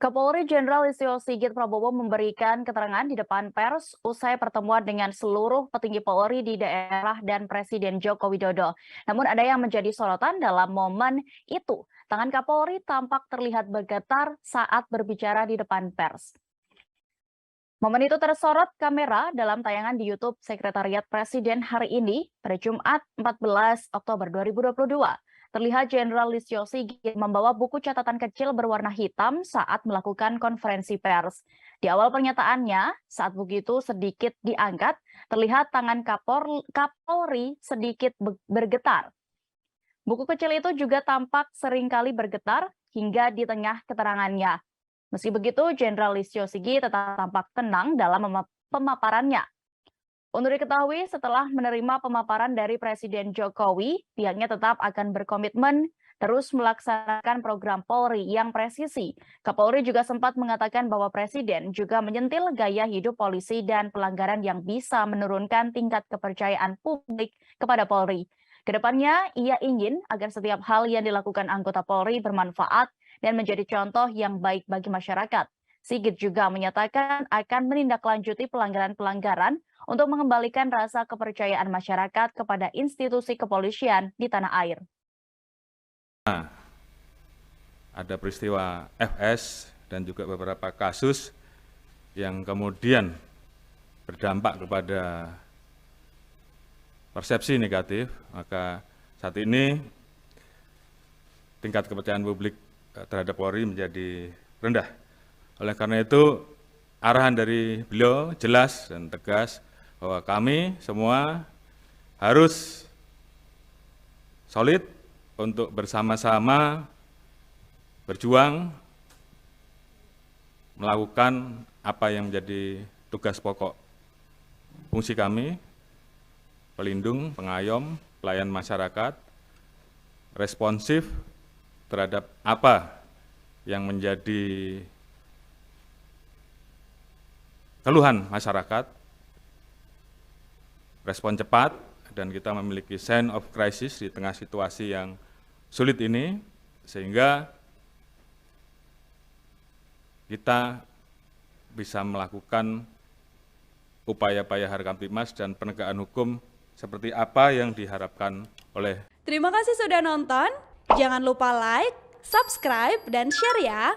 Kapolri Jenderal Listio Sigit Prabowo memberikan keterangan di depan pers usai pertemuan dengan seluruh petinggi Polri di daerah dan Presiden Joko Widodo. Namun ada yang menjadi sorotan dalam momen itu. Tangan Kapolri tampak terlihat bergetar saat berbicara di depan pers. Momen itu tersorot kamera dalam tayangan di YouTube Sekretariat Presiden hari ini pada Jumat 14 Oktober 2022. Terlihat Jenderal Listio Sigit membawa buku catatan kecil berwarna hitam saat melakukan konferensi pers. Di awal pernyataannya, saat buku itu sedikit diangkat, terlihat tangan Kapolri sedikit bergetar. Buku kecil itu juga tampak seringkali bergetar hingga di tengah keterangannya. Meski begitu, Jenderal Listio Sigit tetap tampak tenang dalam pemaparannya. Untuk diketahui, setelah menerima pemaparan dari Presiden Jokowi, pihaknya tetap akan berkomitmen terus melaksanakan program Polri yang presisi. Kapolri juga sempat mengatakan bahwa Presiden juga menyentil gaya hidup polisi dan pelanggaran yang bisa menurunkan tingkat kepercayaan publik kepada Polri. Kedepannya, ia ingin agar setiap hal yang dilakukan anggota Polri bermanfaat dan menjadi contoh yang baik bagi masyarakat. Sigit juga menyatakan akan menindaklanjuti pelanggaran-pelanggaran untuk mengembalikan rasa kepercayaan masyarakat kepada institusi kepolisian di tanah air. Ada peristiwa FS dan juga beberapa kasus yang kemudian berdampak kepada persepsi negatif, maka saat ini tingkat kepercayaan publik terhadap Polri menjadi rendah. Oleh karena itu, arahan dari beliau jelas dan tegas bahwa kami semua harus solid untuk bersama-sama berjuang melakukan apa yang menjadi tugas pokok fungsi kami, pelindung, pengayom, pelayan masyarakat, responsif terhadap apa yang menjadi keluhan masyarakat, respon cepat, dan kita memiliki sense of crisis di tengah situasi yang sulit ini, sehingga kita bisa melakukan upaya-upaya Harkamtibmas dan penegakan hukum seperti apa yang diharapkan oleh. Terima kasih sudah nonton, jangan lupa like, subscribe, dan share ya!